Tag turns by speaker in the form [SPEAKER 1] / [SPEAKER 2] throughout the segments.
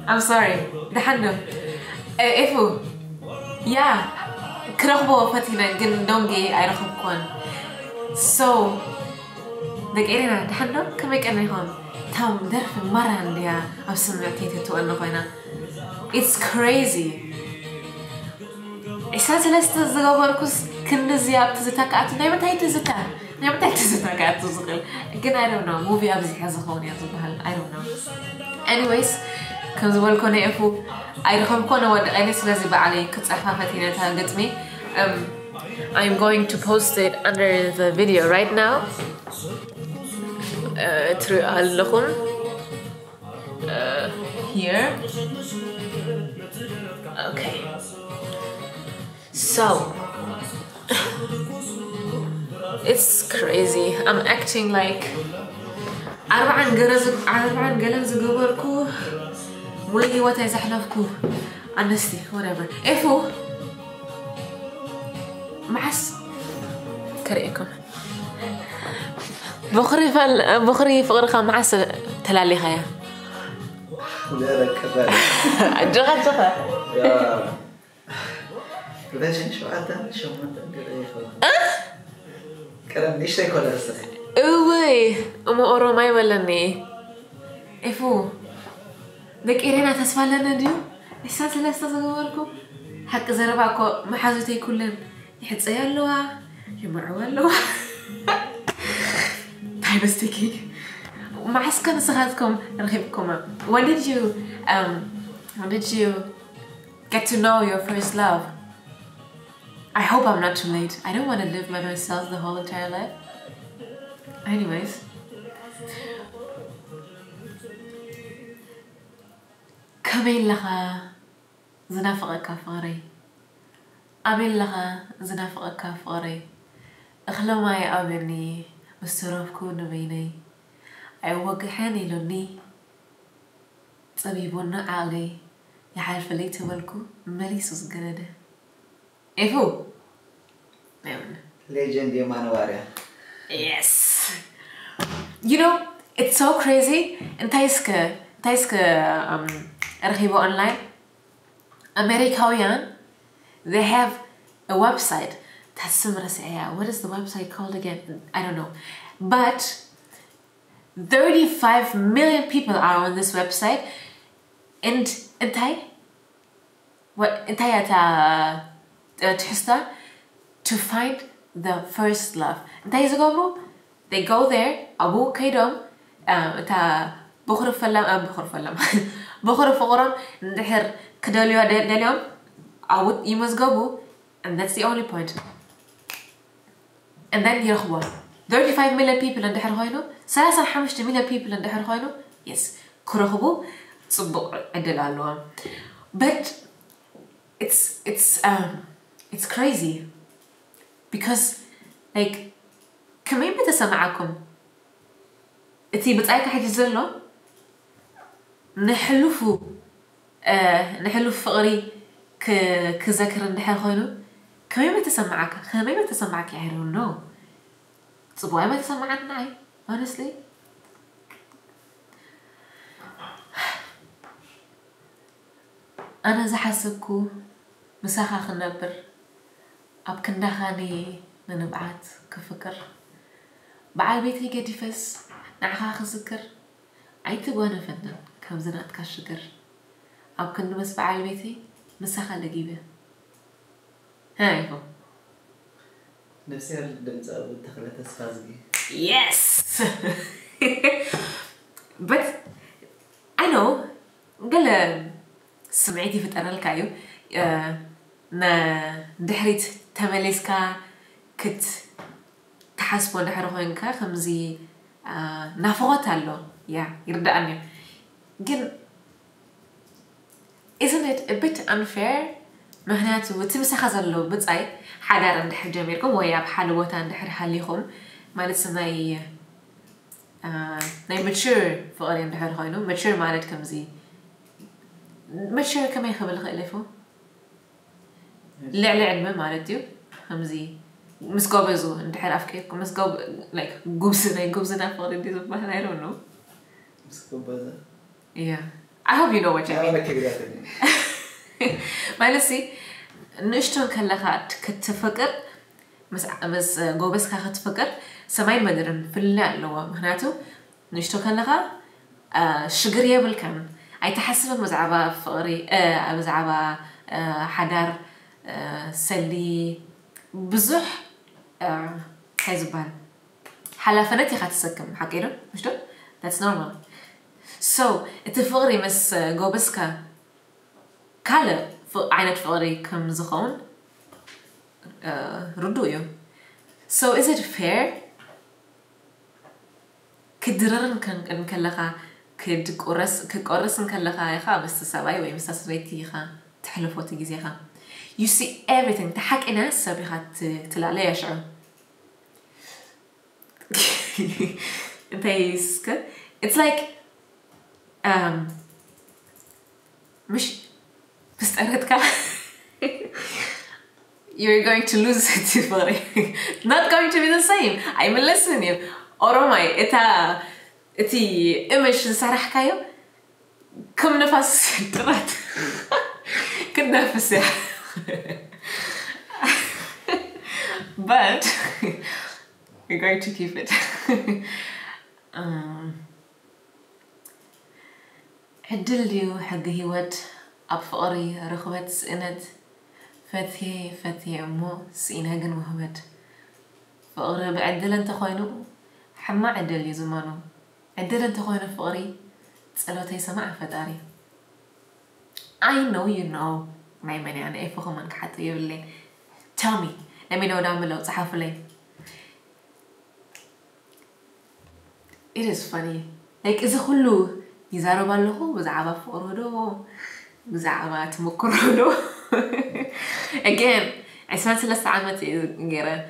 [SPEAKER 1] I'm sorry. The handle. Efu. Yeah. Krachbo fatina gin dongi I rakon. So the Erena the handle can make any home. Tam derf maran dia absolutely to annoyna. It's crazy. إحساس لست زغوركوس كن زياب تزتاك أتو نعم تايت زتا نعم تايت زتاك أتو زغل again I don't know movie أبزي حزخوني أزبهال I don't know anyways كم زوال كونه يفو أيرخم كونه ود أنا سلزي بعلي كتصحفاتي نتها قتمي I'm going to post it under the video right now through اللخون here okay so it's crazy I'm acting like أربعة جلز جبركو مولي وتاي زحلفكو honestly whatever إفو معس كريكم بخري فقر خام معس تلالي خيا
[SPEAKER 2] لا كبار
[SPEAKER 1] جغة
[SPEAKER 2] يا ليش شو عادة شو ما تقدر كلام نيش تقول هسه
[SPEAKER 1] اوي أورو ما يولني إفو دك إيرينا تسفلنا ديو إحساس لا استزغوركم حق زرباكو ما حازتي كلن يحد سيالوها يمعولوها طيب استيكي ما حسكن صغاتكم رغبكم when did you get to know your first love I hope I'm not too late I don't want to live by myself the whole entire life anyways كمين لها زنافقك فقري أبين لها زنافقك فقري أخلو ما يقابلني والسروف كون بيني أيوة حاني لوني طبيبنا عالي يعرف لي تولكو مليسوس جرده إفو نعم
[SPEAKER 2] legend يا مانواريا
[SPEAKER 1] yes you know it's so crazy and تايسك أرخيبه online American they have a website what is the website called again I don't know but 35 million people are on this website and to find the first love they go there أبو كيدهم بخر فلم بخر فقرم ندحر كداليو داليوم أو يمزجبو and that's the only point and then يرخبوا 35 million people ندحر هاينو 35 million people ندحر هاينو yes كرخبو صبوا عدل علوهم but it's crazy because like كمين بتسمعكم إتي بتأكل حاجة زلوا نحلفو فقري كذكر ندحر هاينو كمين بتسمعك I don't know صبوا ما تسمعنا honestly أنا زحسبكو مساخة خنبر أبكن دخاني ننبعات كفكر بعد بيتي قدي فس نعخا خذكر عيت وانا فنن كم زنات كشكر أبكن نمس بعد بيتي مساخة لقيبة هاي هو
[SPEAKER 2] نفسي الدمز أو دخلت أسفازي
[SPEAKER 1] yes but I know قال سمعتي في الأرل كايو نا دحريت تملسكا كت تحسبون دحر خوينكا خمزي نافقات هالو يا يردأني قل isn't it a bit unfair مهناتو تمسخ زلو بتصاي حدار عند حد جميلكم ويا بحال وتا عند حد حاليهم مالت سناي ناي mature فقري عند حد خوينو mature مالت كمزي mature كم يخبل خلفه لعلة علمه مالتيو خمزي مسكوبزو عند حد أفكير مسكوب like جوبسنا فقري دي زبها I don't know
[SPEAKER 2] مسكوبزا
[SPEAKER 1] yeah I hope you know what I mean مالسي نشتون كلخات كتفكر بس جوبس كاخت فكر سماين مدرن في الليل لو مهناتو نشتون كلخا شجرية بالكم أي تحسب مزعبة فقري مزعبة حدار سلي بزح حيزبان حلفنتي خاتسكم حكينا مشتو that's normal so التفقري مس جوبسكا كاله عينت فقري كم زخون ردويو so is it fair كدررن كان كلخا كقرص كلخا يخا بس سباي وي مساسبيتي يخا تحلفوتي جزيخا you see everything تحك ناس سبيخات تلالي يشعر انت يسك it's like مش بس أردك you're going to lose it فقري not going to be the same I'm listening you أوروماي إتي إيش نسرح حكايو كم نفس درات كنا نفس but we're going to keep it عدليو حق هيوت أبفقري رخوات سئنت فتي أمو سئنها جن وهمت فقري بعدل أنت خوينو حما عدلي زمانو عدل أنت خوينو فقري تسألوتي سماع فتاري I know you know ما يمني أنا إيه فخو منك حتى يقولي tell me let me know down below صحافة لي it is funny like إذا خلو يزارو بالله بزعبا فقرودو بزعبا تمكرودو again عسمان سلسة عامتي غيره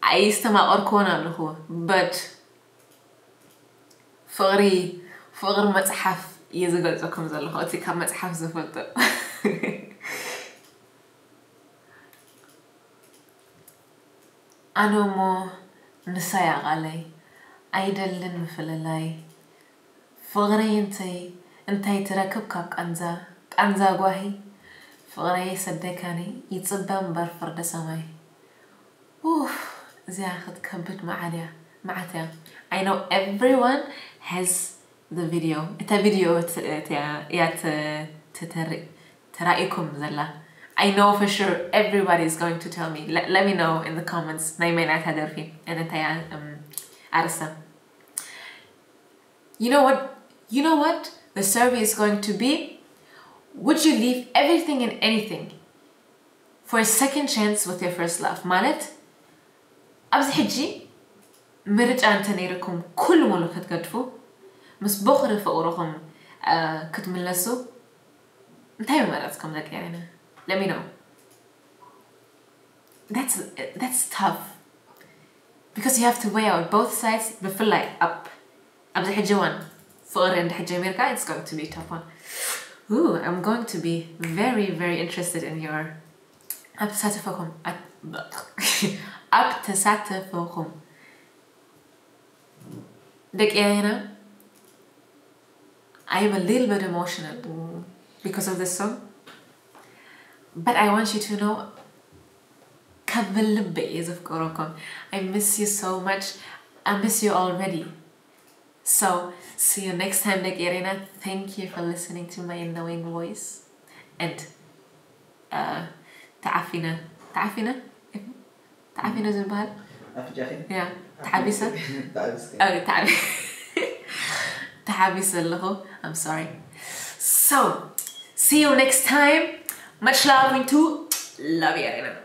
[SPEAKER 1] عيستما أركونا له but فقر متحف يزغل زكم زلخو أتي كم متحف زفلتو أنا مو نسايا غالي أيدلن مفللاي فقري انتي تركبك كأنزا قواهي فقري صدقاني يتصبم برفرد سماي اوف زي اخذ كبت معتها I know everyone has the video إتا فيديو يا ترائيكم زلا I know for sure everybody is going to tell me let me know in the comments نايمين عتادر فيه and انت يا عرسة you know what the survey is going to be would you leave everything and anything for a second chance with your first love مالت أبز حجي مرج أنت نيركم كل مولو كتقدفو مس بخر فقوركم كتملسو انتهي مراتكم ذاك يعني let me know that's tough because you have to weigh out both sides before like up أبز حجي one فقر عند حجي أمريكا it's going to be a tough one ooh I'm going to be very very interested in your أبتساتفكم like Erena I am a little bit emotional because of this song but I want you to know I miss you so much I miss you already so see you next time like Erena thank you for listening to my annoying voice and تعافينا زنبال
[SPEAKER 2] أفجعي
[SPEAKER 1] يا تعبيسة
[SPEAKER 2] تعبيسة
[SPEAKER 1] تعبي تحابيس اللهو. I'm sorry. So, see you next time. Much love into Love You Erena.